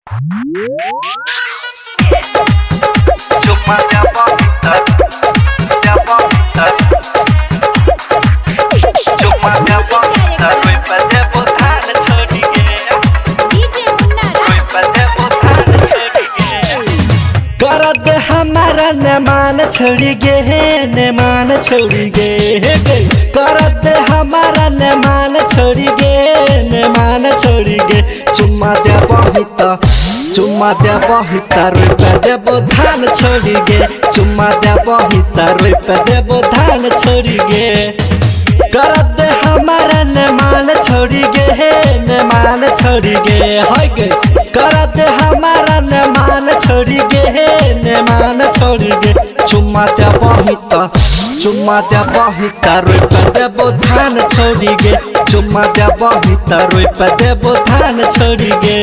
Cuma siapa kita, siapa kita. Cuma siapa kita, कोई पते बुधान छोड़ी गया, कोई पते बुधान छोड़ी गया। कर दे हमारा न मान छोड़ी गे, न मान छोड़ी गे, कर दे हमारा न मान छोड़ी गे, न मान छोड़ी गे। चुम्मा दे बहिता, चुम्मा दे बहिता, रुपया दे बुधान छोड़ी गे। चुम्मा दे बहिता, रुपया दे बुधान छोड़ी गे। कर दे हमारा न मान छोड़ी गे, न मान छोड़ी गे, हाय गे। कर दे हमारा न मान छोड़ी गे, न मान छोड़ी गे। चुम्मा दे बहिता, चुम्मा दे बहिता, रुपया दे बुधान छोड़ी गे। चुम्मा दे बहिता, रुपया दे बुधान छोड़ी गे।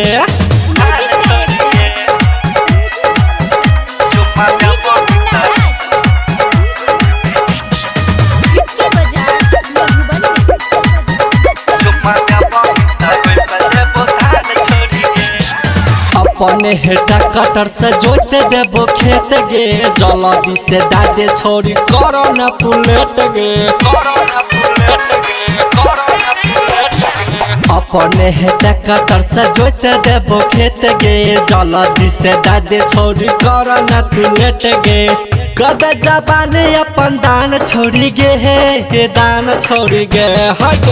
अपने हेटा कटर से जोते देबो खेत गे, जल्दी से दादे छोड़ी करो ना तू लेट गे, करो ना तू लेट गे, करो ना तू लेट गे। अपने हेटा कटर से जोते देबो खेत गे, जल्दी से दादे छोड़ी करो ना तू लेट गे। कद जबान अपन दान छोड़ी गे, हे दान छोड़ी गे, हट।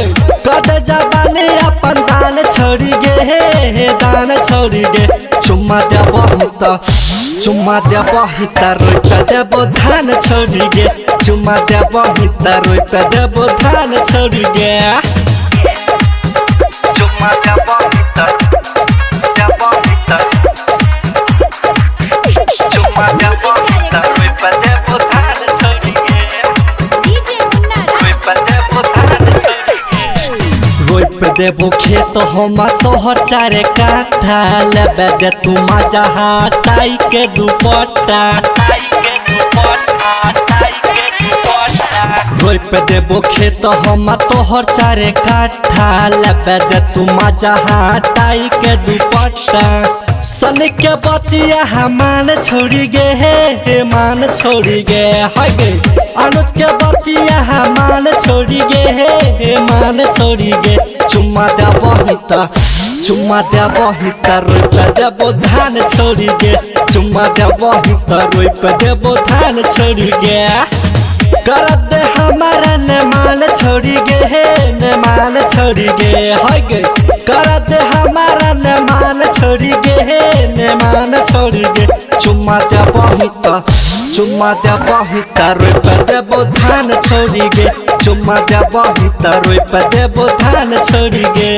कद जबान अपन दान छोड़ी गे, हे दान छोड़ी गे। चुम्मा दे बहिता, चुम्मा दे बहिता, रुपया दे बुधान छोड़ी गे। चुम्मा दे बहिता, रुपया दे बुधान छोड़ी गे। Cuma siapa kita, siapa kita. Cuma siapa kita, कोई पते बुधान छोड़ी गया, कोई पते बुधान छोड़ी गया। रोप देबो खेत हम तोहर चारे काठा, लेबे दे तू मजा टाई के दुपट्टा, ताई के दुपट्टा, ताई के दुपट्टा। रोप देबो खेत हम तोहर चारे काठा, लेबे दे तू मजा टाई के दुपट्टा। सन के बतिया हमान छोड़ी गे, हे मान छोड़ी गे, हाय गे। अनुज के बतिया हमान छोड़ी गे, हे मान छोड़ी गे। चुम्मा दे बहिता, चुम्मा दे बहिता, रुपया दे बुधान छोड़ी गे। चुम्मा दे बहिता, रुपया दे बुधान छोड़ी गे। कर दे हमारा न मान छोड़ी गे, न मान छोड़ी गे, हाय गे। कर दे हमारा न मान छोड़ी गे, न मान छोड़ी गे। चुम्मा दे बहिता, चुम्मा दे बहिता, रुपया दे बुधान छोड़ी गे। चुम्मा दे बहिता, रुपया दे बुधान छोड़ी गे।